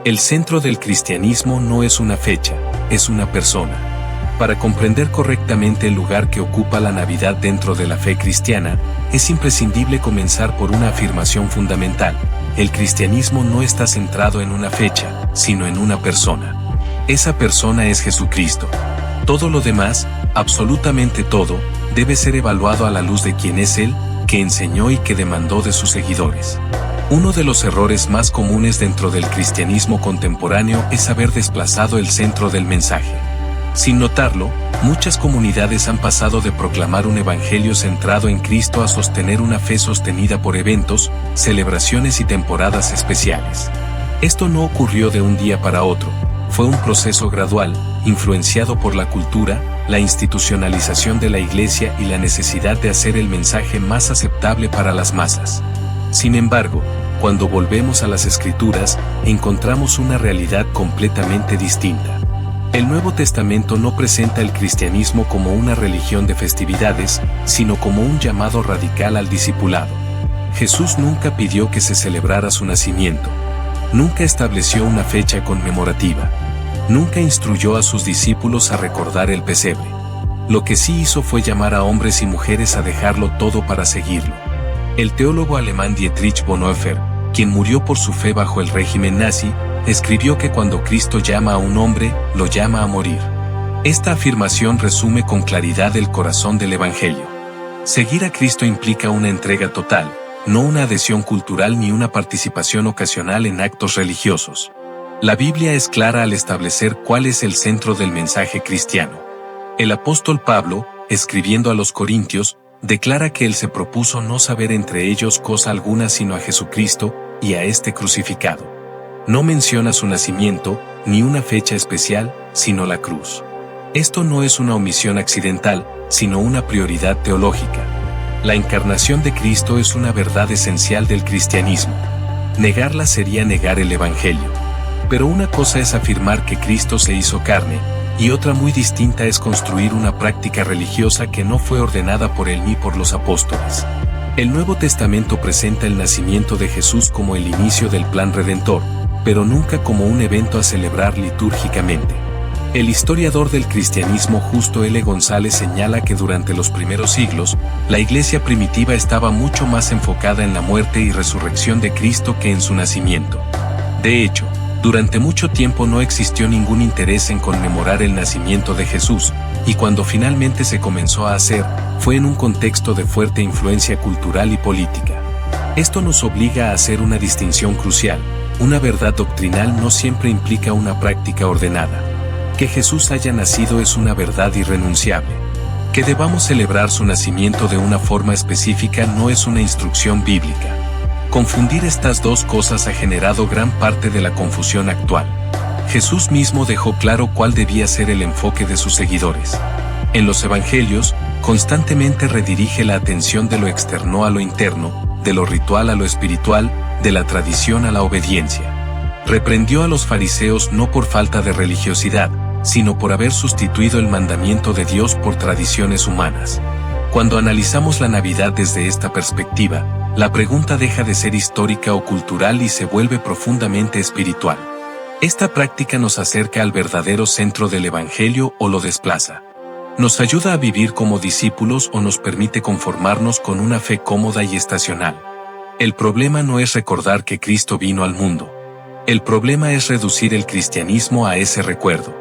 El centro del cristianismo no es una fecha, es una persona. Para comprender correctamente el lugar que ocupa la Navidad dentro de la fe cristiana, es imprescindible comenzar por una afirmación fundamental. El cristianismo no está centrado en una fecha, sino en una persona. Esa persona es Jesucristo. Todo lo demás, absolutamente todo, debe ser evaluado a la luz de quién es Él, que enseñó y que demandó de sus seguidores. Uno de los errores más comunes dentro del cristianismo contemporáneo es haber desplazado el centro del mensaje. Sin notarlo, muchas comunidades han pasado de proclamar un evangelio centrado en Cristo a sostener una fe sostenida por eventos, celebraciones y temporadas especiales. Esto no ocurrió de un día para otro, fue un proceso gradual, influenciado por la cultura, la institucionalización de la Iglesia y la necesidad de hacer el mensaje más aceptable para las masas. Sin embargo, cuando volvemos a las Escrituras, encontramos una realidad completamente distinta. El Nuevo Testamento no presenta el cristianismo como una religión de festividades, sino como un llamado radical al discipulado. Jesús nunca pidió que se celebrara su nacimiento. Nunca estableció una fecha conmemorativa. Nunca instruyó a sus discípulos a recordar el pesebre. Lo que sí hizo fue llamar a hombres y mujeres a dejarlo todo para seguirlo. El teólogo alemán Dietrich Bonhoeffer, quien murió por su fe bajo el régimen nazi, escribió que cuando Cristo llama a un hombre, lo llama a morir. Esta afirmación resume con claridad el corazón del Evangelio. Seguir a Cristo implica una entrega total, no una adhesión cultural ni una participación ocasional en actos religiosos. La Biblia es clara al establecer cuál es el centro del mensaje cristiano. El apóstol Pablo, escribiendo a los Corintios, declara que él se propuso no saber entre ellos cosa alguna sino a Jesucristo y a este crucificado. No menciona su nacimiento, ni una fecha especial, sino la cruz. Esto no es una omisión accidental, sino una prioridad teológica. La encarnación de Cristo es una verdad esencial del cristianismo. Negarla sería negar el Evangelio. Pero una cosa es afirmar que Cristo se hizo carne, y otra muy distinta es construir una práctica religiosa que no fue ordenada por él ni por los apóstoles. El Nuevo Testamento presenta el nacimiento de Jesús como el inicio del plan redentor, pero nunca como un evento a celebrar litúrgicamente. El historiador del cristianismo Justo L. González señala que durante los primeros siglos, la iglesia primitiva estaba mucho más enfocada en la muerte y resurrección de Cristo que en su nacimiento. De hecho, durante mucho tiempo no existió ningún interés en conmemorar el nacimiento de Jesús, y cuando finalmente se comenzó a hacer, fue en un contexto de fuerte influencia cultural y política. Esto nos obliga a hacer una distinción crucial. Una verdad doctrinal no siempre implica una práctica ordenada. Que Jesús haya nacido es una verdad irrenunciable. Que debamos celebrar su nacimiento de una forma específica no es una instrucción bíblica. Confundir estas dos cosas ha generado gran parte de la confusión actual. Jesús mismo dejó claro cuál debía ser el enfoque de sus seguidores. En los evangelios, constantemente redirige la atención de lo externo a lo interno, de lo ritual a lo espiritual, de la tradición a la obediencia. Reprendió a los fariseos no por falta de religiosidad, sino por haber sustituido el mandamiento de Dios por tradiciones humanas. Cuando analizamos la Navidad desde esta perspectiva, la pregunta deja de ser histórica o cultural y se vuelve profundamente espiritual. Esta práctica nos acerca al verdadero centro del Evangelio o lo desplaza. Nos ayuda a vivir como discípulos o nos permite conformarnos con una fe cómoda y estacional. El problema no es recordar que Cristo vino al mundo. El problema es reducir el cristianismo a ese recuerdo.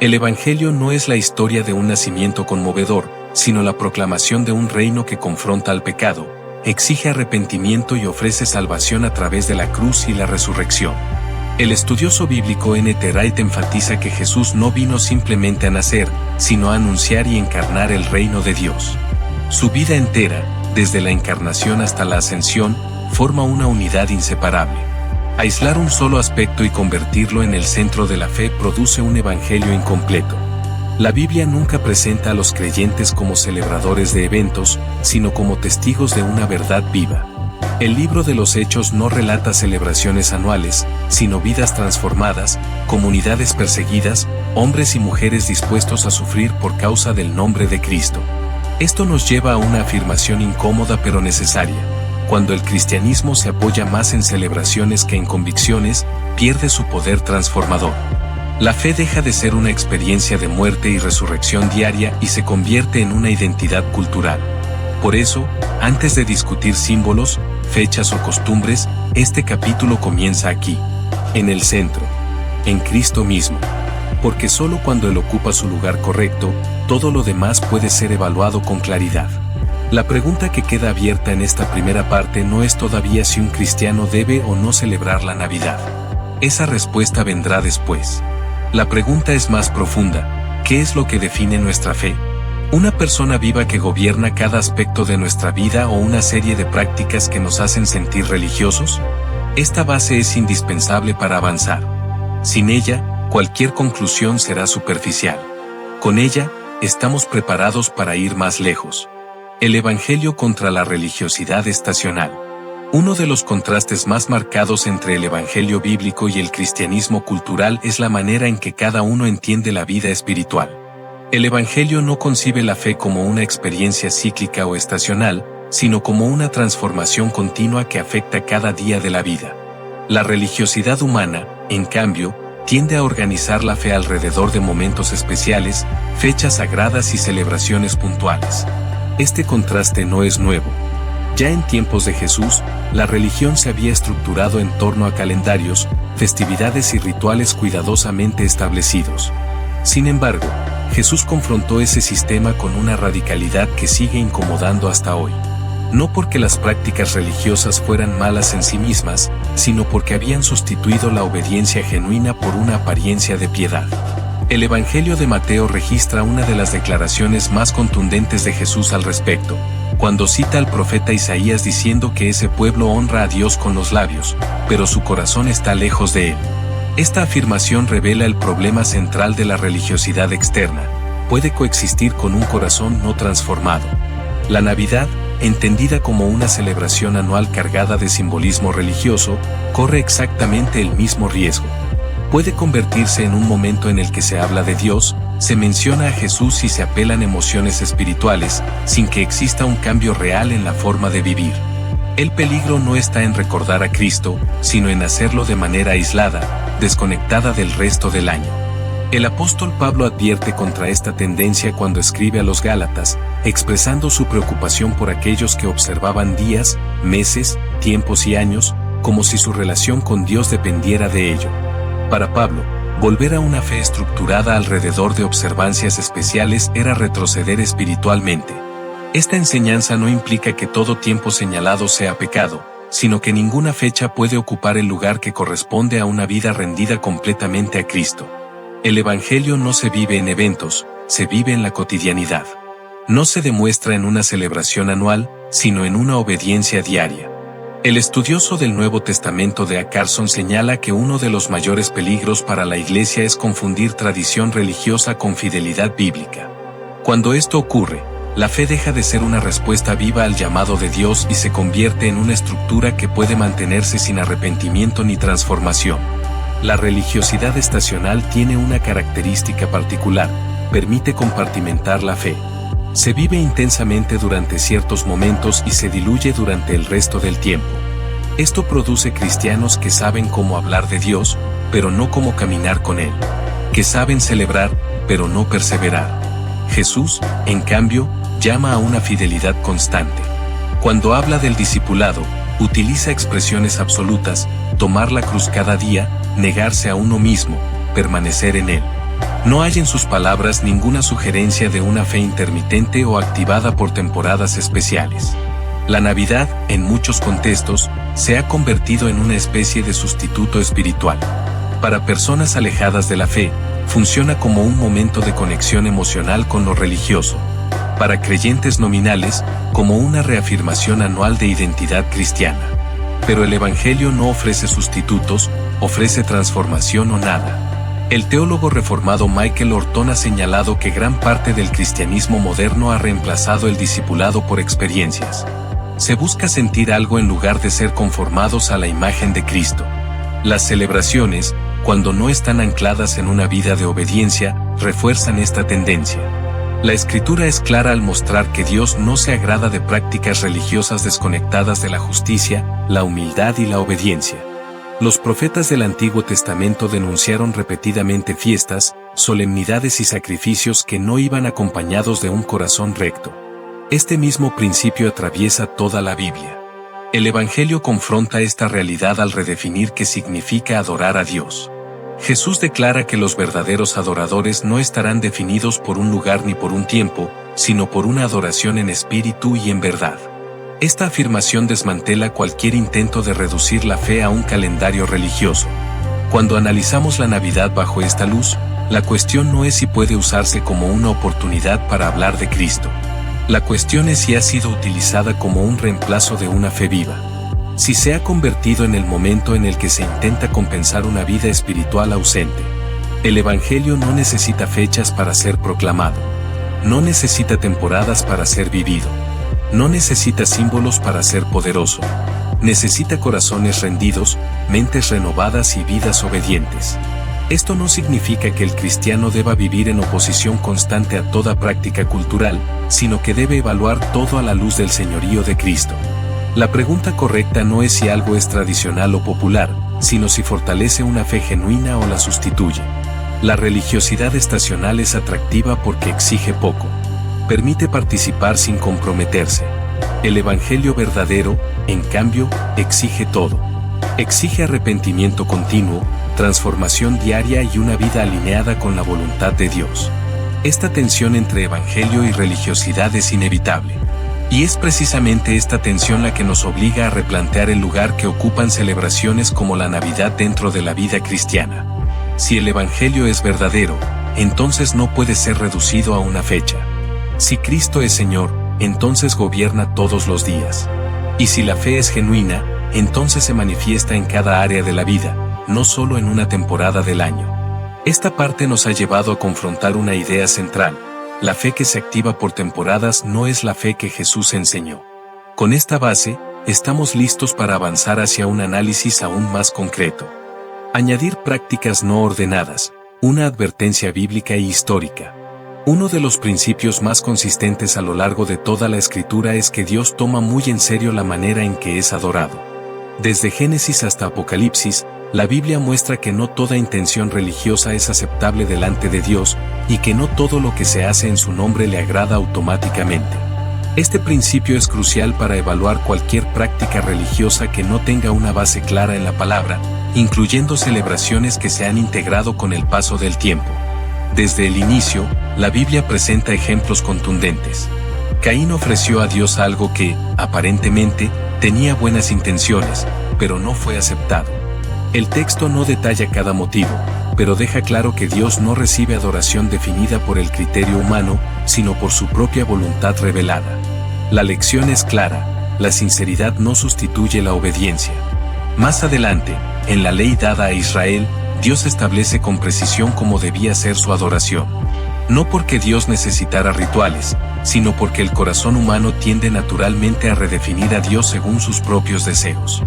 El Evangelio no es la historia de un nacimiento conmovedor, sino la proclamación de un reino que confronta al pecado, exige arrepentimiento y ofrece salvación a través de la cruz y la resurrección. El estudioso bíblico N. T. Wright enfatiza que Jesús no vino simplemente a nacer, sino a anunciar y encarnar el reino de Dios. Su vida entera, desde la encarnación hasta la ascensión, forma una unidad inseparable. Aislar un solo aspecto y convertirlo en el centro de la fe produce un evangelio incompleto. La Biblia nunca presenta a los creyentes como celebradores de eventos, sino como testigos de una verdad viva. El libro de los Hechos no relata celebraciones anuales, sino vidas transformadas, comunidades perseguidas, hombres y mujeres dispuestos a sufrir por causa del nombre de Cristo. Esto nos lleva a una afirmación incómoda pero necesaria. Cuando el cristianismo se apoya más en celebraciones que en convicciones, pierde su poder transformador. La fe deja de ser una experiencia de muerte y resurrección diaria y se convierte en una identidad cultural. Por eso, antes de discutir símbolos, fechas o costumbres, este capítulo comienza aquí, en el centro, en Cristo mismo. Porque solo cuando Él ocupa su lugar correcto, todo lo demás puede ser evaluado con claridad. La pregunta que queda abierta en esta primera parte no es todavía si un cristiano debe o no celebrar la Navidad. Esa respuesta vendrá después. La pregunta es más profunda: ¿qué es lo que define nuestra fe? ¿Una persona viva que gobierna cada aspecto de nuestra vida o una serie de prácticas que nos hacen sentir religiosos? Esta base es indispensable para avanzar. Sin ella, cualquier conclusión será superficial. Con ella, estamos preparados para ir más lejos. El Evangelio contra la religiosidad estacional. Uno de los contrastes más marcados entre el Evangelio bíblico y el cristianismo cultural es la manera en que cada uno entiende la vida espiritual. El Evangelio no concibe la fe como una experiencia cíclica o estacional, sino como una transformación continua que afecta cada día de la vida. La religiosidad humana, en cambio, tiende a organizar la fe alrededor de momentos especiales, fechas sagradas y celebraciones puntuales. Este contraste no es nuevo. Ya en tiempos de Jesús, la religión se había estructurado en torno a calendarios, festividades y rituales cuidadosamente establecidos. Sin embargo, Jesús confrontó ese sistema con una radicalidad que sigue incomodando hasta hoy. No porque las prácticas religiosas fueran malas en sí mismas, sino porque habían sustituido la obediencia genuina por una apariencia de piedad. El Evangelio de Mateo registra una de las declaraciones más contundentes de Jesús al respecto, cuando cita al profeta Isaías diciendo que ese pueblo honra a Dios con los labios, pero su corazón está lejos de Él. Esta afirmación revela el problema central de la religiosidad externa: puede coexistir con un corazón no transformado. La Navidad, entendida como una celebración anual cargada de simbolismo religioso, corre exactamente el mismo riesgo. Puede convertirse en un momento en el que se habla de Dios, se menciona a Jesús y se apelan emociones espirituales, sin que exista un cambio real en la forma de vivir. El peligro no está en recordar a Cristo, sino en hacerlo de manera aislada, desconectada del resto del año. El apóstol Pablo advierte contra esta tendencia cuando escribe a los Gálatas, expresando su preocupación por aquellos que observaban días, meses, tiempos y años, como si su relación con Dios dependiera de ello. Para Pablo, volver a una fe estructurada alrededor de observancias especiales era retroceder espiritualmente. Esta enseñanza no implica que todo tiempo señalado sea pecado, sino que ninguna fecha puede ocupar el lugar que corresponde a una vida rendida completamente a Cristo. El Evangelio no se vive en eventos, se vive en la cotidianidad. No se demuestra en una celebración anual, sino en una obediencia diaria. El estudioso del Nuevo Testamento de A. Carson señala que uno de los mayores peligros para la Iglesia es confundir tradición religiosa con fidelidad bíblica. Cuando esto ocurre, la fe deja de ser una respuesta viva al llamado de Dios y se convierte en una estructura que puede mantenerse sin arrepentimiento ni transformación. La religiosidad estacional tiene una característica particular: permite compartimentar la fe. Se vive intensamente durante ciertos momentos y se diluye durante el resto del tiempo. Esto produce cristianos que saben cómo hablar de Dios, pero no cómo caminar con Él. Que saben celebrar, pero no perseverar. Jesús, en cambio, llama a una fidelidad constante. Cuando habla del discipulado, utiliza expresiones absolutas: tomar la cruz cada día, negarse a uno mismo, permanecer en Él. No hay en sus palabras ninguna sugerencia de una fe intermitente o activada por temporadas especiales. La Navidad, en muchos contextos, se ha convertido en una especie de sustituto espiritual. Para personas alejadas de la fe, funciona como un momento de conexión emocional con lo religioso. Para creyentes nominales, como una reafirmación anual de identidad cristiana. Pero el Evangelio no ofrece sustitutos, ofrece transformación o nada. El teólogo reformado Michael Horton ha señalado que gran parte del cristianismo moderno ha reemplazado el discipulado por experiencias. Se busca sentir algo en lugar de ser conformados a la imagen de Cristo. Las celebraciones, cuando no están ancladas en una vida de obediencia, refuerzan esta tendencia. La Escritura es clara al mostrar que Dios no se agrada de prácticas religiosas desconectadas de la justicia, la humildad y la obediencia. Los profetas del Antiguo Testamento denunciaron repetidamente fiestas, solemnidades y sacrificios que no iban acompañados de un corazón recto. Este mismo principio atraviesa toda la Biblia. El Evangelio confronta esta realidad al redefinir qué significa adorar a Dios. Jesús declara que los verdaderos adoradores no estarán definidos por un lugar ni por un tiempo, sino por una adoración en espíritu y en verdad. Esta afirmación desmantela cualquier intento de reducir la fe a un calendario religioso. Cuando analizamos la Navidad bajo esta luz, la cuestión no es si puede usarse como una oportunidad para hablar de Cristo. La cuestión es si ha sido utilizada como un reemplazo de una fe viva. Si se ha convertido en el momento en el que se intenta compensar una vida espiritual ausente. El Evangelio no necesita fechas para ser proclamado. No necesita temporadas para ser vivido. No necesita símbolos para ser poderoso. Necesita corazones rendidos, mentes renovadas y vidas obedientes. Esto no significa que el cristiano deba vivir en oposición constante a toda práctica cultural, sino que debe evaluar todo a la luz del señorío de Cristo. La pregunta correcta no es si algo es tradicional o popular, sino si fortalece una fe genuina o la sustituye. La religiosidad estacional es atractiva porque exige poco. Permite participar sin comprometerse. El Evangelio verdadero, en cambio, exige todo. Exige arrepentimiento continuo, transformación diaria y una vida alineada con la voluntad de Dios. Esta tensión entre evangelio y religiosidad es inevitable. Y es precisamente esta tensión la que nos obliga a replantear el lugar que ocupan celebraciones como la Navidad dentro de la vida cristiana. Si el evangelio es verdadero, entonces no puede ser reducido a una fecha. Si Cristo es Señor, entonces gobierna todos los días. Y si la fe es genuina, entonces se manifiesta en cada área de la vida, no solo en una temporada del año. Esta parte nos ha llevado a confrontar una idea central. La fe que se activa por temporadas no es la fe que Jesús enseñó. Con esta base, estamos listos para avanzar hacia un análisis aún más concreto. Añadir prácticas no ordenadas, una advertencia bíblica e histórica. Uno de los principios más consistentes a lo largo de toda la Escritura es que Dios toma muy en serio la manera en que es adorado. Desde Génesis hasta Apocalipsis, la Biblia muestra que no toda intención religiosa es aceptable delante de Dios, y que no todo lo que se hace en su nombre le agrada automáticamente. Este principio es crucial para evaluar cualquier práctica religiosa que no tenga una base clara en la palabra, incluyendo celebraciones que se han integrado con el paso del tiempo. Desde el inicio, la Biblia presenta ejemplos contundentes. Caín ofreció a Dios algo que, aparentemente, tenía buenas intenciones, pero no fue aceptado. El texto no detalla cada motivo, pero deja claro que Dios no recibe adoración definida por el criterio humano, sino por su propia voluntad revelada. La lección es clara: la sinceridad no sustituye la obediencia. Más adelante, en la ley dada a Israel, Dios establece con precisión cómo debía ser su adoración. No porque Dios necesitara rituales, sino porque el corazón humano tiende naturalmente a redefinir a Dios según sus propios deseos.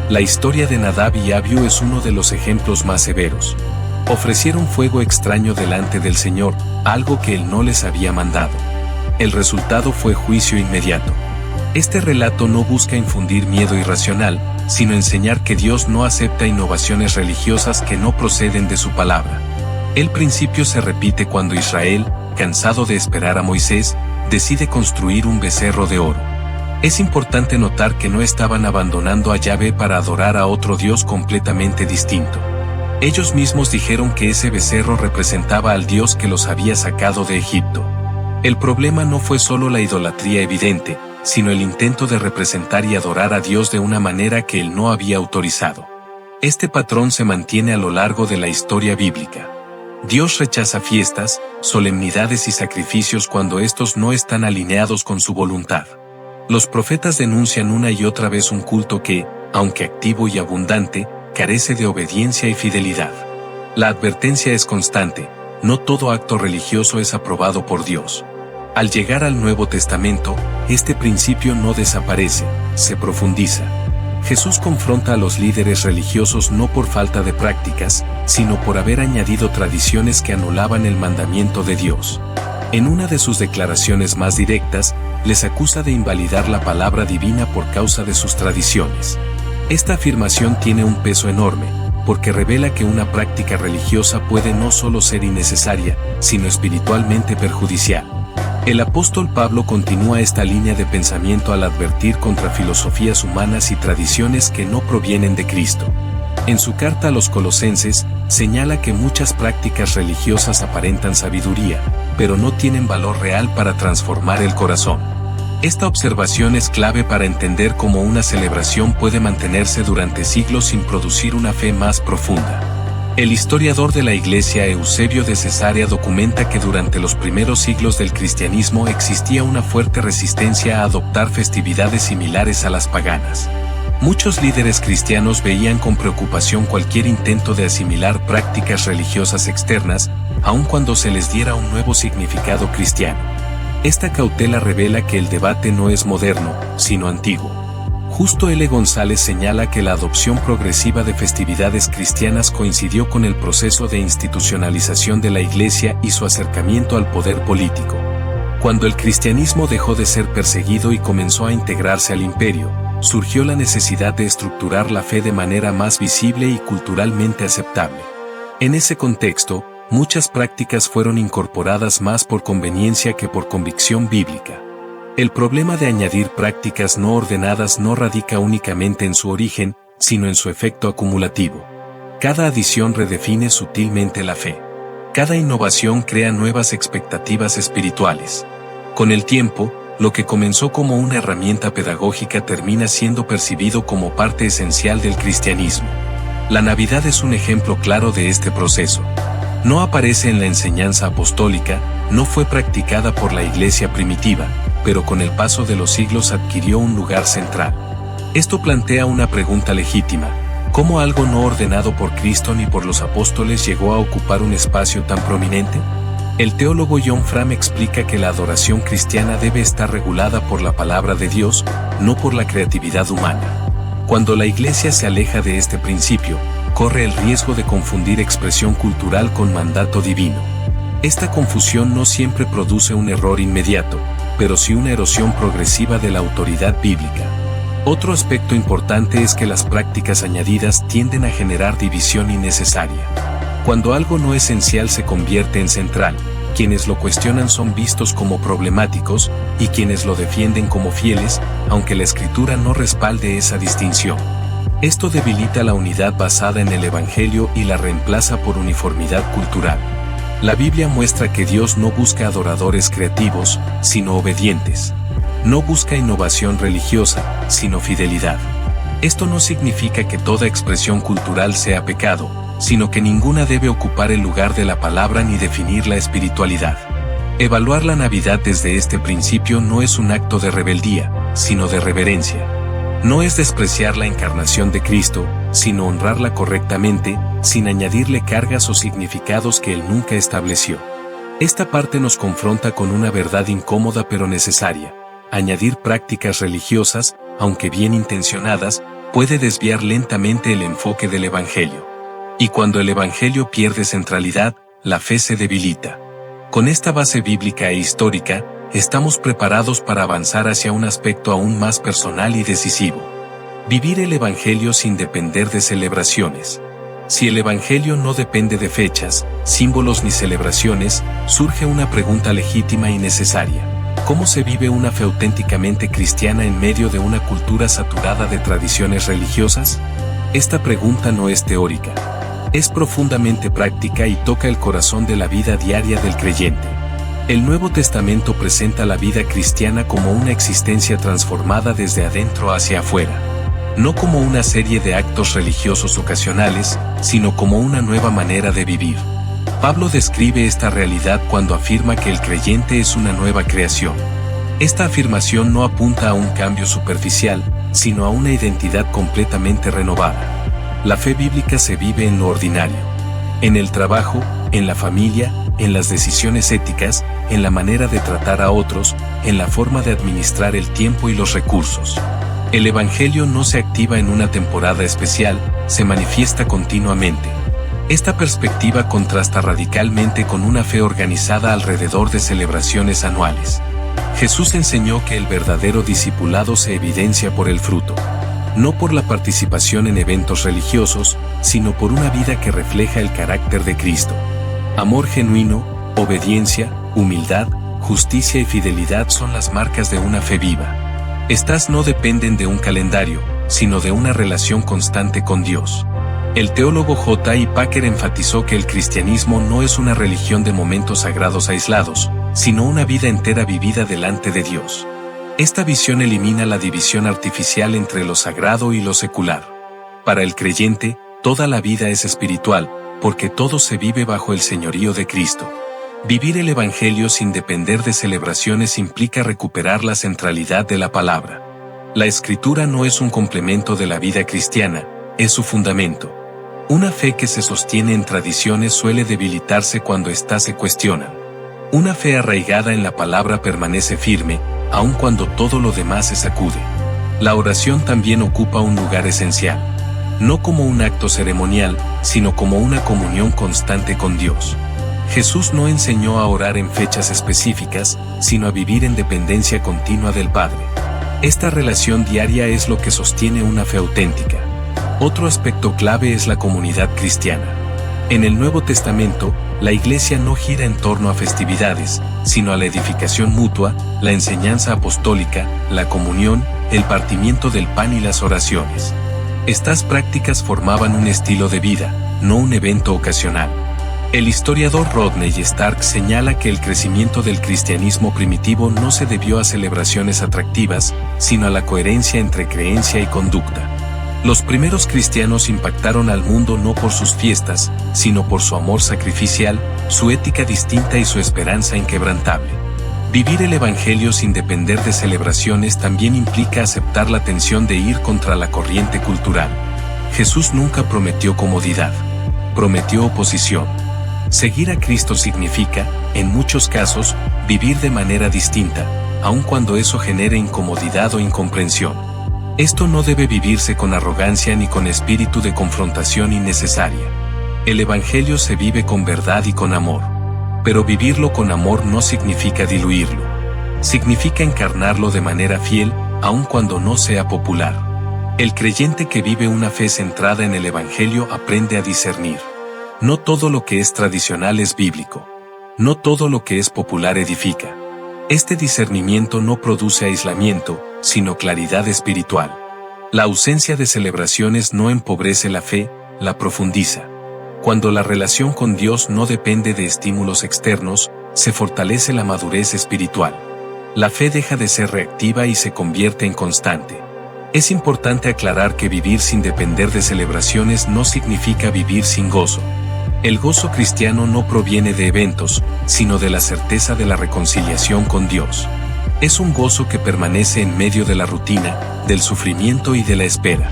La historia de Nadab y Abiú es uno de los ejemplos más severos. Ofrecieron fuego extraño delante del Señor, algo que Él no les había mandado. El resultado fue juicio inmediato. Este relato no busca infundir miedo irracional, sino enseñar que Dios no acepta innovaciones religiosas que no proceden de su palabra. El principio se repite cuando Israel, cansado de esperar a Moisés, decide construir un becerro de oro. Es importante notar que no estaban abandonando a Yahvé para adorar a otro Dios completamente distinto. Ellos mismos dijeron que ese becerro representaba al Dios que los había sacado de Egipto. El problema no fue solo la idolatría evidente, sino el intento de representar y adorar a Dios de una manera que Él no había autorizado. Este patrón se mantiene a lo largo de la historia bíblica. Dios rechaza fiestas, solemnidades y sacrificios cuando estos no están alineados con su voluntad. Los profetas denuncian una y otra vez un culto que, aunque activo y abundante, carece de obediencia y fidelidad. La advertencia es constante: no todo acto religioso es aprobado por Dios. Al llegar al Nuevo Testamento, este principio no desaparece, se profundiza. Jesús confronta a los líderes religiosos no por falta de prácticas, sino por haber añadido tradiciones que anulaban el mandamiento de Dios. En una de sus declaraciones más directas, les acusa de invalidar la palabra divina por causa de sus tradiciones. Esta afirmación tiene un peso enorme, porque revela que una práctica religiosa puede no solo ser innecesaria, sino espiritualmente perjudicial. El apóstol Pablo continúa esta línea de pensamiento al advertir contra filosofías humanas y tradiciones que no provienen de Cristo. En su carta a los Colosenses, señala que muchas prácticas religiosas aparentan sabiduría, pero no tienen valor real para transformar el corazón. Esta observación es clave para entender cómo una celebración puede mantenerse durante siglos sin producir una fe más profunda. El historiador de la Iglesia Eusebio de Cesarea documenta que durante los primeros siglos del cristianismo existía una fuerte resistencia a adoptar festividades similares a las paganas. Muchos líderes cristianos veían con preocupación cualquier intento de asimilar prácticas religiosas externas, aun cuando se les diera un nuevo significado cristiano. Esta cautela revela que el debate no es moderno, sino antiguo. Justo L. González señala que la adopción progresiva de festividades cristianas coincidió con el proceso de institucionalización de la Iglesia y su acercamiento al poder político. Cuando el cristianismo dejó de ser perseguido y comenzó a integrarse al imperio, surgió la necesidad de estructurar la fe de manera más visible y culturalmente aceptable. En ese contexto, muchas prácticas fueron incorporadas más por conveniencia que por convicción bíblica. El problema de añadir prácticas no ordenadas no radica únicamente en su origen, sino en su efecto acumulativo. Cada adición redefine sutilmente la fe. Cada innovación crea nuevas expectativas espirituales. Con el tiempo, lo que comenzó como una herramienta pedagógica termina siendo percibido como parte esencial del cristianismo. La Navidad es un ejemplo claro de este proceso. No aparece en la enseñanza apostólica, no fue practicada por la Iglesia primitiva, pero con el paso de los siglos adquirió un lugar central. Esto plantea una pregunta legítima: ¿cómo algo no ordenado por Cristo ni por los apóstoles llegó a ocupar un espacio tan prominente? El teólogo John Fram explica que la adoración cristiana debe estar regulada por la palabra de Dios, no por la creatividad humana. Cuando la Iglesia se aleja de este principio, corre el riesgo de confundir expresión cultural con mandato divino. Esta confusión no siempre produce un error inmediato, pero sí una erosión progresiva de la autoridad bíblica. Otro aspecto importante es que las prácticas añadidas tienden a generar división innecesaria. Cuando algo no esencial se convierte en central, quienes lo cuestionan son vistos como problemáticos, y quienes lo defienden como fieles, aunque la Escritura no respalde esa distinción. Esto debilita la unidad basada en el Evangelio y la reemplaza por uniformidad cultural. La Biblia muestra que Dios no busca adoradores creativos, sino obedientes. No busca innovación religiosa, sino fidelidad. Esto no significa que toda expresión cultural sea pecado, sino que ninguna debe ocupar el lugar de la palabra ni definir la espiritualidad. Evaluar la Navidad desde este principio no es un acto de rebeldía, sino de reverencia. No es despreciar la encarnación de Cristo, sino honrarla correctamente, sin añadirle cargas o significados que Él nunca estableció. Esta parte nos confronta con una verdad incómoda pero necesaria. Añadir prácticas religiosas, aunque bien intencionadas, puede desviar lentamente el enfoque del Evangelio. Y cuando el Evangelio pierde centralidad, la fe se debilita. Con esta base bíblica e histórica, estamos preparados para avanzar hacia un aspecto aún más personal y decisivo. Vivir el Evangelio sin depender de celebraciones. Si el Evangelio no depende de fechas, símbolos ni celebraciones, surge una pregunta legítima y necesaria. ¿Cómo se vive una fe auténticamente cristiana en medio de una cultura saturada de tradiciones religiosas? Esta pregunta no es teórica. Es profundamente práctica y toca el corazón de la vida diaria del creyente. El Nuevo Testamento presenta la vida cristiana como una existencia transformada desde adentro hacia afuera. No como una serie de actos religiosos ocasionales, sino como una nueva manera de vivir. Pablo describe esta realidad cuando afirma que el creyente es una nueva creación. Esta afirmación no apunta a un cambio superficial, sino a una identidad completamente renovada. La fe bíblica se vive en lo ordinario. En el trabajo, en la familia, en las decisiones éticas, en la manera de tratar a otros, en la forma de administrar el tiempo y los recursos. El Evangelio no se activa en una temporada especial, se manifiesta continuamente. Esta perspectiva contrasta radicalmente con una fe organizada alrededor de celebraciones anuales. Jesús enseñó que el verdadero discipulado se evidencia por el fruto. no por la participación en eventos religiosos, sino por una vida que refleja el carácter de Cristo. Amor genuino, obediencia, humildad, justicia y fidelidad son las marcas de una fe viva. Estas no dependen de un calendario, sino de una relación constante con Dios. El teólogo J. I. Packer enfatizó que el cristianismo no es una religión de momentos sagrados aislados, sino una vida entera vivida delante de Dios. Esta visión elimina la división artificial entre lo sagrado y lo secular. Para el creyente, toda la vida es espiritual, porque todo se vive bajo el señorío de Cristo. Vivir el Evangelio sin depender de celebraciones implica recuperar la centralidad de la palabra. La Escritura no es un complemento de la vida cristiana, es su fundamento. Una fe que se sostiene en tradiciones suele debilitarse cuando éstas se cuestionan. Una fe arraigada en la palabra permanece firme, aun cuando todo lo demás se sacude. La oración también ocupa un lugar esencial. No como un acto ceremonial, sino como una comunión constante con Dios. Jesús no enseñó a orar en fechas específicas, sino a vivir en dependencia continua del Padre. Esta relación diaria es lo que sostiene una fe auténtica. Otro aspecto clave es la comunidad cristiana. En el Nuevo Testamento, la Iglesia no gira en torno a festividades, sino a la edificación mutua, la enseñanza apostólica, la comunión, el partimiento del pan y las oraciones. Estas prácticas formaban un estilo de vida, no un evento ocasional. El historiador Rodney Stark señala que el crecimiento del cristianismo primitivo no se debió a celebraciones atractivas, sino a la coherencia entre creencia y conducta. Los primeros cristianos impactaron al mundo no por sus fiestas, sino por su amor sacrificial, su ética distinta y su esperanza inquebrantable. Vivir el Evangelio sin depender de celebraciones también implica aceptar la tensión de ir contra la corriente cultural. Jesús nunca prometió comodidad. Prometió oposición. Seguir a Cristo significa, en muchos casos, vivir de manera distinta, aun cuando eso genere incomodidad o incomprensión. Esto no debe vivirse con arrogancia ni con espíritu de confrontación innecesaria. El Evangelio se vive con verdad y con amor. Pero vivirlo con amor no significa diluirlo. Significa encarnarlo de manera fiel, aun cuando no sea popular. El creyente que vive una fe centrada en el Evangelio aprende a discernir. No todo lo que es tradicional es bíblico. No todo lo que es popular edifica. Este discernimiento no produce aislamiento, sino claridad espiritual. La ausencia de celebraciones no empobrece la fe, la profundiza. Cuando la relación con Dios no depende de estímulos externos, se fortalece la madurez espiritual. La fe deja de ser reactiva y se convierte en constante. Es importante aclarar que vivir sin depender de celebraciones no significa vivir sin gozo. El gozo cristiano no proviene de eventos, sino de la certeza de la reconciliación con Dios. Es un gozo que permanece en medio de la rutina, del sufrimiento y de la espera.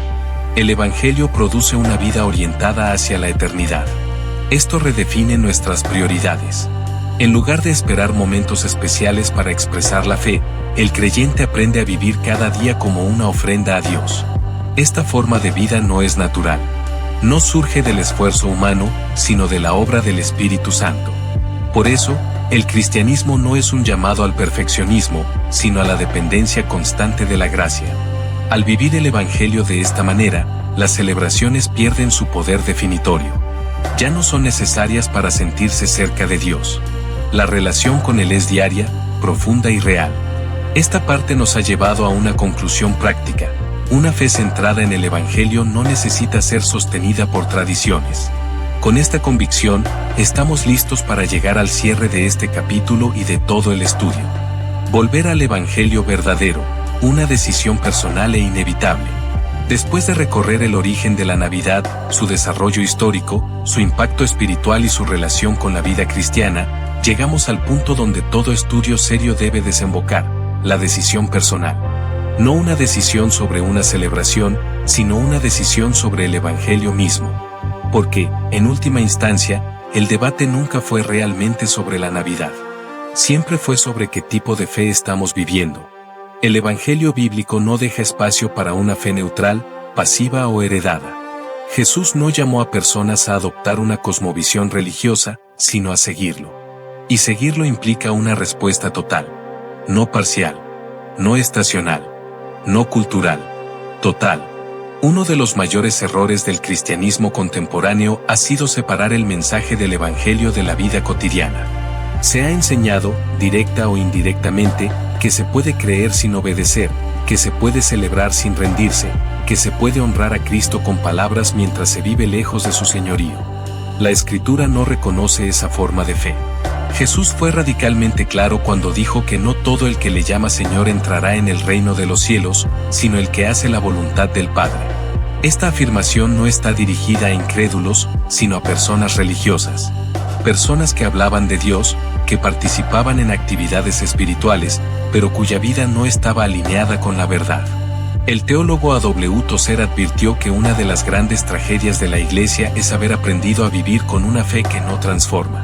El Evangelio produce una vida orientada hacia la eternidad. Esto redefine nuestras prioridades. En lugar de esperar momentos especiales para expresar la fe, el creyente aprende a vivir cada día como una ofrenda a Dios. Esta forma de vida no es natural. No surge del esfuerzo humano, sino de la obra del Espíritu Santo. Por eso, el cristianismo no es un llamado al perfeccionismo, sino a la dependencia constante de la gracia. Al vivir el Evangelio de esta manera, las celebraciones pierden su poder definitorio. Ya no son necesarias para sentirse cerca de Dios. La relación con Él es diaria, profunda y real. Esta parte nos ha llevado a una conclusión práctica. Una fe centrada en el Evangelio no necesita ser sostenida por tradiciones. Con esta convicción, estamos listos para llegar al cierre de este capítulo y de todo el estudio. Volver al Evangelio verdadero, una decisión personal e inevitable. Después de recorrer el origen de la Navidad, su desarrollo histórico, su impacto espiritual y su relación con la vida cristiana, llegamos al punto donde todo estudio serio debe desembocar, la decisión personal. No una decisión sobre una celebración, sino una decisión sobre el Evangelio mismo. Porque, en última instancia, el debate nunca fue realmente sobre la Navidad. Siempre fue sobre qué tipo de fe estamos viviendo. El Evangelio bíblico no deja espacio para una fe neutral, pasiva o heredada. Jesús no llamó a personas a adoptar una cosmovisión religiosa, sino a seguirlo. Y seguirlo implica una respuesta total. No parcial. No estacional. No cultural. Total. Uno de los mayores errores del cristianismo contemporáneo ha sido separar el mensaje del Evangelio de la vida cotidiana. Se ha enseñado, directa o indirectamente, que se puede creer sin obedecer, que se puede celebrar sin rendirse, que se puede honrar a Cristo con palabras mientras se vive lejos de su señorío. La Escritura no reconoce esa forma de fe. Jesús fue radicalmente claro cuando dijo que no todo el que le llama Señor entrará en el reino de los cielos, sino el que hace la voluntad del Padre. Esta afirmación no está dirigida a incrédulos, sino a personas religiosas. Personas que hablaban de Dios, que participaban en actividades espirituales, pero cuya vida no estaba alineada con la verdad. El teólogo A.W. Tozer advirtió que una de las grandes tragedias de la Iglesia es haber aprendido a vivir con una fe que no transforma.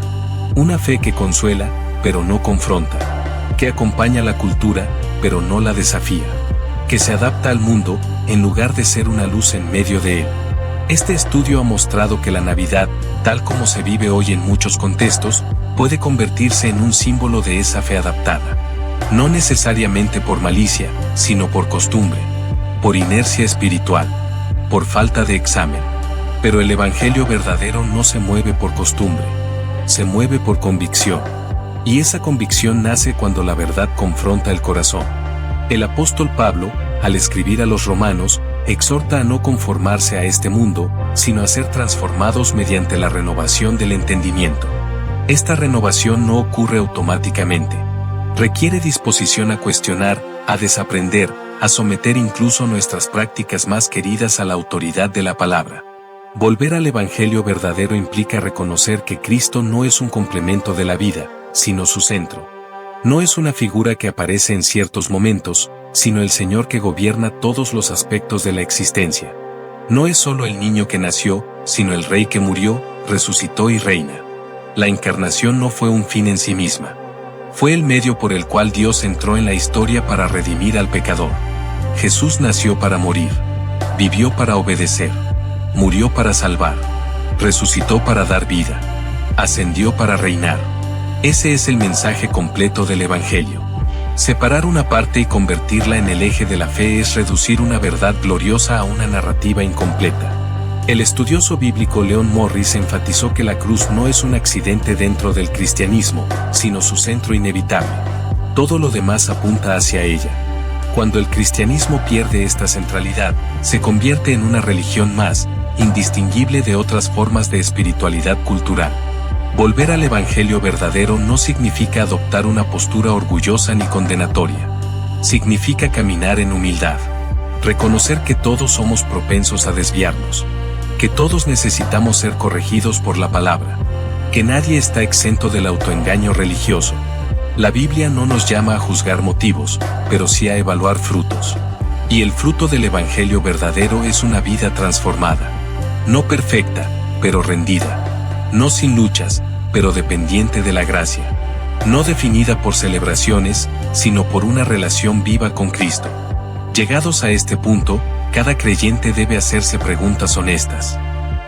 Una fe que consuela, pero no confronta. Que acompaña la cultura, pero no la desafía. Que se adapta al mundo, en lugar de ser una luz en medio de él. Este estudio ha mostrado que la Navidad, tal como se vive hoy en muchos contextos, puede convertirse en un símbolo de esa fe adaptada. No necesariamente por malicia, sino por costumbre, por inercia espiritual, por falta de examen. Pero el Evangelio verdadero no se mueve por costumbre, se mueve por convicción. Y esa convicción nace cuando la verdad confronta el corazón. El apóstol Pablo, al escribir a los romanos, exhorta a no conformarse a este mundo, sino a ser transformados mediante la renovación del entendimiento. Esta renovación no ocurre automáticamente. Requiere disposición a cuestionar, a desaprender, a someter incluso nuestras prácticas más queridas a la autoridad de la palabra. Volver al Evangelio verdadero implica reconocer que Cristo no es un complemento de la vida, sino su centro. No es una figura que aparece en ciertos momentos, sino el Señor que gobierna todos los aspectos de la existencia. No es solo el niño que nació, sino el Rey que murió, resucitó y reina. La encarnación no fue un fin en sí misma. Fue el medio por el cual Dios entró en la historia para redimir al pecador. Jesús nació para morir. Vivió para obedecer. Murió para salvar. Resucitó para dar vida. Ascendió para reinar. Ese es el mensaje completo del Evangelio. Separar una parte y convertirla en el eje de la fe es reducir una verdad gloriosa a una narrativa incompleta. El estudioso bíblico Leon Morris enfatizó que la cruz no es un accidente dentro del cristianismo, sino su centro inevitable. Todo lo demás apunta hacia ella. Cuando el cristianismo pierde esta centralidad, se convierte en una religión más, indistinguible de otras formas de espiritualidad cultural. Volver al Evangelio verdadero no significa adoptar una postura orgullosa ni condenatoria. Significa caminar en humildad. Reconocer que todos somos propensos a desviarnos. Que todos necesitamos ser corregidos por la palabra. Que nadie está exento del autoengaño religioso. La Biblia no nos llama a juzgar motivos, pero sí a evaluar frutos. Y el fruto del Evangelio verdadero es una vida transformada. No perfecta, pero rendida. No sin luchas, pero dependiente de la gracia. No definida por celebraciones, sino por una relación viva con Cristo. Llegados a este punto, cada creyente debe hacerse preguntas honestas.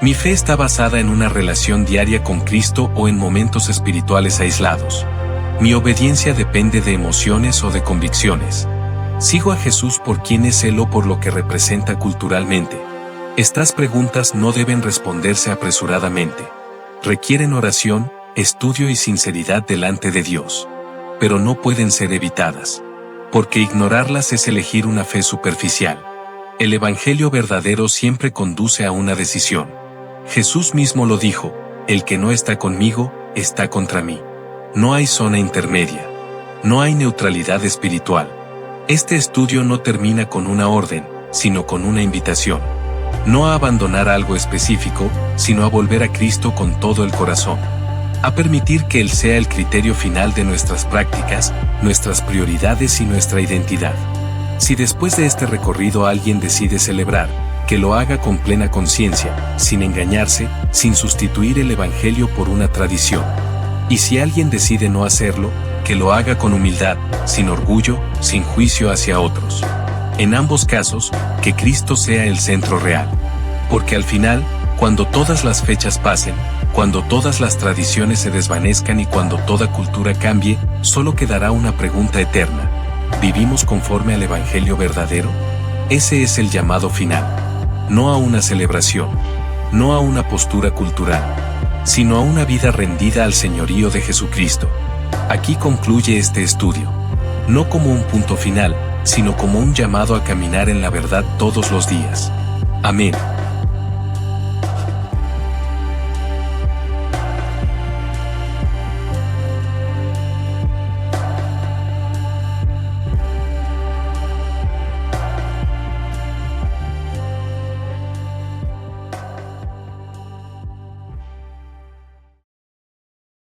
¿Mi fe está basada en una relación diaria con Cristo o en momentos espirituales aislados? ¿Mi obediencia depende de emociones o de convicciones? ¿Sigo a Jesús por quién es Él o por lo que representa culturalmente? Estas preguntas no deben responderse apresuradamente. Requieren oración, estudio y sinceridad delante de Dios. Pero no pueden ser evitadas. Porque ignorarlas es elegir una fe superficial. El Evangelio verdadero siempre conduce a una decisión. Jesús mismo lo dijo: el que no está conmigo, está contra mí. No hay zona intermedia. No hay neutralidad espiritual. Este estudio no termina con una orden, sino con una invitación. No a abandonar algo específico, sino a volver a Cristo con todo el corazón. A permitir que Él sea el criterio final de nuestras prácticas, nuestras prioridades y nuestra identidad. Si después de este recorrido alguien decide celebrar, que lo haga con plena conciencia, sin engañarse, sin sustituir el Evangelio por una tradición. Y si alguien decide no hacerlo, que lo haga con humildad, sin orgullo, sin juicio hacia otros. En ambos casos, que Cristo sea el centro real. Porque al final, cuando todas las fechas pasen, cuando todas las tradiciones se desvanezcan y cuando toda cultura cambie, solo quedará una pregunta eterna: ¿vivimos conforme al Evangelio verdadero? Ese es el llamado final. no a una celebración, no a una postura cultural, sino a una vida rendida al señorío de Jesucristo. Aquí concluye este estudio, no como un punto final, sino como un llamado a caminar en la verdad todos los días. Amén.